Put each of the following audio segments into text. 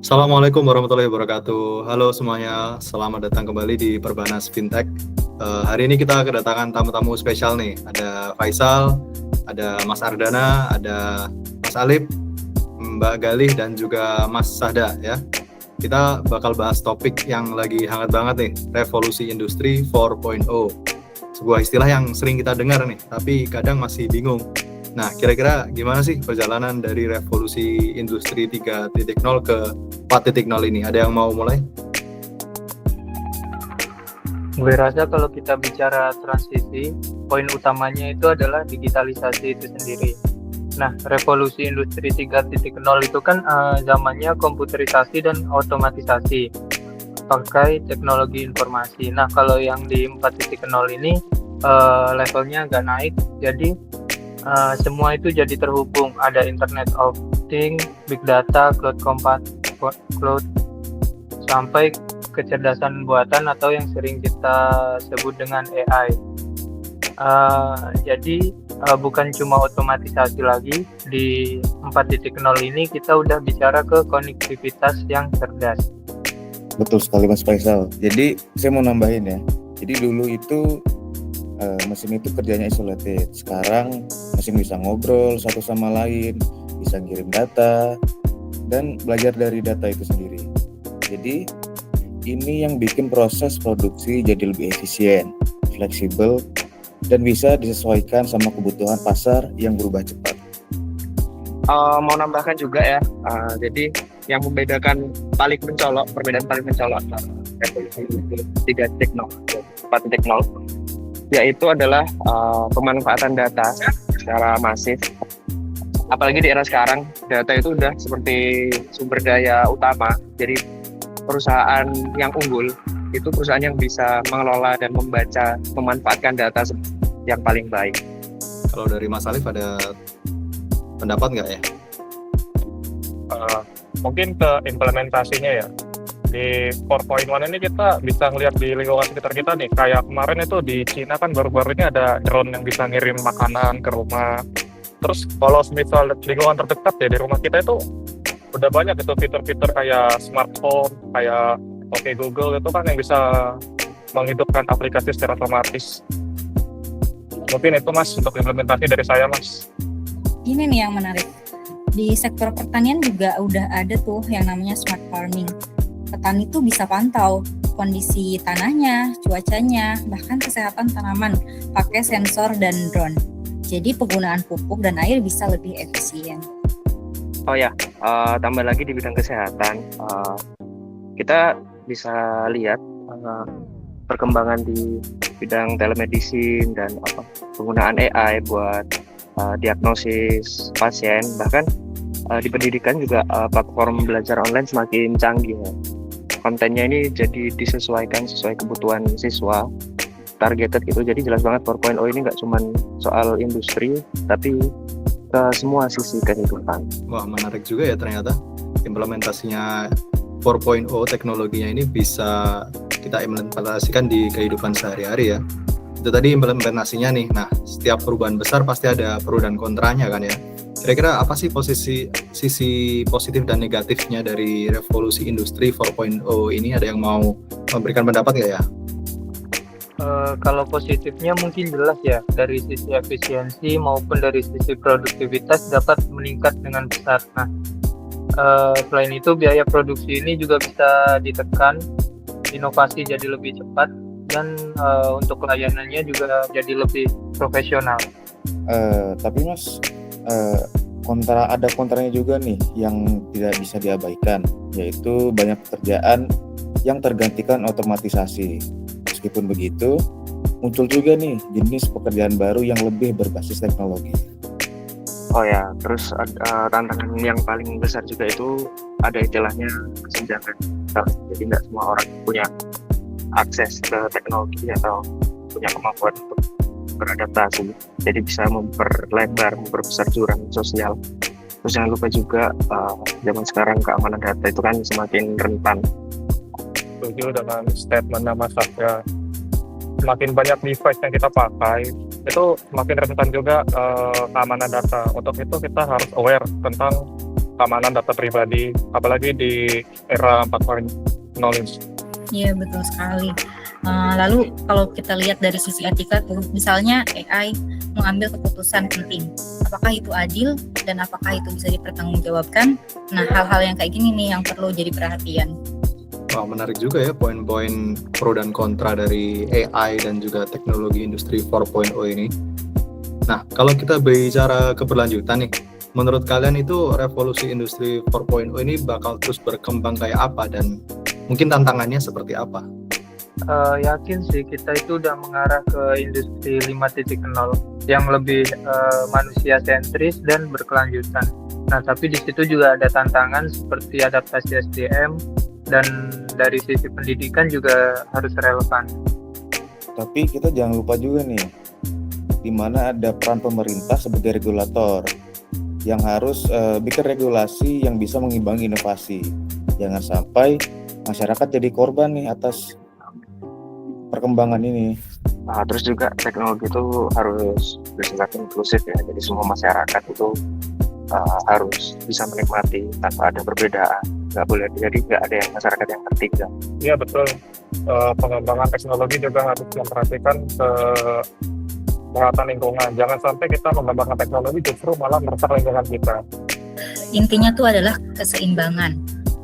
Assalamualaikum warahmatullahi wabarakatuh. Halo semuanya, selamat datang kembali di Perbanas Fintech. Hari ini kita kedatangan tamu-tamu spesial nih. Ada Faisal, ada Mas Ardana, ada Mas Alip, Mbak Galih, dan juga Mas Sahda ya. Kita bakal bahas topik yang lagi hangat banget nih, revolusi industri 4.0. Sebuah istilah yang sering kita dengar nih, tapi kadang masih bingung. Nah, kira-kira gimana sih perjalanan dari revolusi industri 3.0 ke 4.0 ini? Ada yang mau mulai? Gue rasa kalau kita bicara transisi, poin utamanya itu adalah digitalisasi itu sendiri. Nah, revolusi industri 3.0 itu kan zamannya komputerisasi dan otomatisasi pakai teknologi informasi. Nah, kalau yang di 4.0 ini levelnya agak naik, jadi semua itu jadi terhubung. Ada Internet of Things, Big Data, Cloud, sampai kecerdasan buatan atau yang sering kita sebut dengan AI. Jadi bukan cuma otomatisasi lagi. Di 4.0 ini kita udah bicara ke konektivitas yang cerdas. Betul sekali Mas Faisal. Jadi saya mau nambahin ya. Jadi dulu itu mesin itu kerjanya isolated. Sekarang mesin bisa ngobrol satu sama lain, bisa ngirim data, dan belajar dari data itu sendiri. Jadi ini yang bikin proses produksi jadi lebih efisien, fleksibel, dan bisa disesuaikan sama kebutuhan pasar yang berubah cepat. Mau nambahkan juga ya, jadi yang membedakan perbedaan paling mencolok revolusi 3.0 4.0 yaitu adalah pemanfaatan data secara masif. Apalagi di era sekarang, data itu udah seperti sumber daya utama. Jadi perusahaan yang unggul itu perusahaan yang bisa mengelola dan memanfaatkan data yang paling baik. Kalau dari Mas Alif ada pendapat nggak ya? Mungkin ke implementasinya ya. Di 4.1 ini kita bisa ngeliat di lingkungan sekitar kita nih. Kayak kemarin itu di Cina kan baru-baru ini ada drone yang bisa ngirim makanan ke rumah. Terus kalau misal lingkungan terdekat ya di rumah kita itu udah banyak itu fitur-fitur kayak smartphone, kayak Oke Google itu kan yang bisa menghidupkan aplikasi secara otomatis. Mungkin itu Mas untuk implementasi dari saya Mas. Ini nih yang menarik. Di sektor pertanian juga udah ada tuh yang namanya smart farming. Petani tuh bisa pantau kondisi tanahnya, cuacanya, bahkan kesehatan tanaman pakai sensor dan drone. Jadi penggunaan pupuk dan air bisa lebih efisien. Oh ya, tambah lagi di bidang kesehatan, kita bisa lihat perkembangan di bidang telemedicine dan penggunaan AI buat diagnosis pasien. Bahkan di pendidikan juga platform belajar online semakin canggih ya. Kontennya ini jadi disesuaikan sesuai kebutuhan siswa, targeted gitu. Jadi jelas banget 4.0 ini nggak cuma soal industri, tapi ke semua sisi kehidupan. Wah, menarik juga ya ternyata implementasinya 4.0 teknologinya ini bisa kita implementasikan di kehidupan sehari-hari ya. Itu tadi implementasinya nih. Nah, setiap perubahan besar pasti ada pro dan kontranya kan ya. Kira-kira apa sih sisi positif dan negatifnya dari revolusi industri 4.0 ini? Ada yang mau memberikan pendapat nggak ya? Kalau positifnya mungkin jelas ya, dari sisi efisiensi maupun dari sisi produktivitas dapat meningkat dengan pesat. Nah, selain itu biaya produksi ini juga bisa ditekan, inovasi jadi lebih cepat, dan untuk layanannya juga jadi lebih profesional. Tapi Mas, ada kontranya juga nih yang tidak bisa diabaikan, yaitu banyak pekerjaan yang tergantikan otomatisasi. Meskipun begitu, muncul juga nih jenis pekerjaan baru yang lebih berbasis teknologi. Oh ya, terus tantangan yang paling besar juga itu ada istilahnya kesenjangan. Jadi nggak semua orang punya akses ke teknologi atau punya kemampuan untuk beradaptasi. Jadi bisa memperbesar jurang sosial. Terus jangan lupa juga zaman sekarang keamanan data itu kan semakin rentan. Setuju dengan statement Mas Sahda. Semakin banyak device yang kita pakai, itu semakin rentan juga keamanan data. Untuk itu kita harus aware tentang keamanan data pribadi, apalagi di era 4.0 ini. Iya, betul sekali. Lalu kalau kita lihat dari sisi etika tuh, misalnya AI mengambil keputusan penting, apakah itu adil dan apakah itu bisa dipertanggungjawabkan? Nah, hal-hal yang kayak gini nih yang perlu jadi perhatian. Wah, menarik juga ya poin-poin pro dan kontra dari AI dan juga teknologi industri 4.0 ini. Nah, kalau kita bicara keberlanjutan nih, menurut kalian itu revolusi industri 4.0 ini bakal terus berkembang kayak apa dan mungkin tantangannya seperti apa? Yakin sih kita itu udah mengarah ke industri 5.0 yang lebih manusia sentris dan berkelanjutan. Nah, tapi di situ juga ada tantangan seperti adaptasi SDM dan dari sisi pendidikan juga harus relevan. Tapi kita jangan lupa juga nih, di mana ada peran pemerintah sebagai regulator yang harus bikin regulasi yang bisa mengimbangi inovasi. Jangan sampai masyarakat jadi korban nih atas perkembangan ini. Nah, terus juga teknologi itu harus bersifat inklusif ya, jadi semua masyarakat itu harus bisa menikmati tanpa ada perbedaan. Nggak boleh, jadi nggak ada yang masyarakat yang tertinggal. Iya betul, pengembangan teknologi juga harus memperhatikan kesehatan lingkungan. Jangan sampai kita mengembangkan teknologi justru malah merusak lingkungan kita. Intinya tuh adalah keseimbangan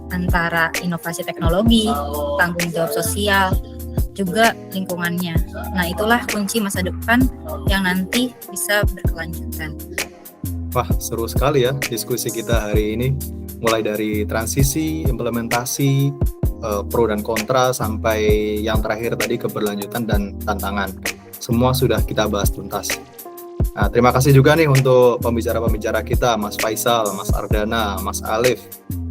antara inovasi teknologi, tanggung jawab sosial, juga lingkungannya. Nah, itulah kunci masa depan yang nanti bisa berkelanjutan. Wah, seru sekali ya diskusi kita hari ini. Mulai dari transisi, implementasi, pro dan kontra, sampai yang terakhir tadi keberlanjutan dan tantangan. Semua sudah kita bahas tuntas. Nah, terima kasih juga nih untuk pembicara-pembicara kita, Mas Faisal, Mas Ardana, Mas Alif,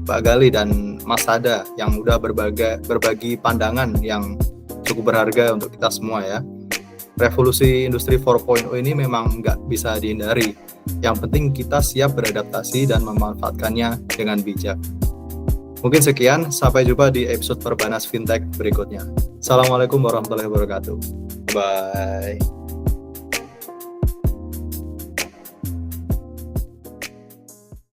Mbak Gali, dan Mas Sada yang udah berbagi pandangan yang cukup berharga untuk kita semua ya. Revolusi industri 4.0 ini memang nggak bisa dihindari. Yang penting kita siap beradaptasi dan memanfaatkannya dengan bijak. Mungkin sekian, sampai jumpa di episode Perbanas Fintech berikutnya. Assalamualaikum warahmatullahi wabarakatuh. Bye.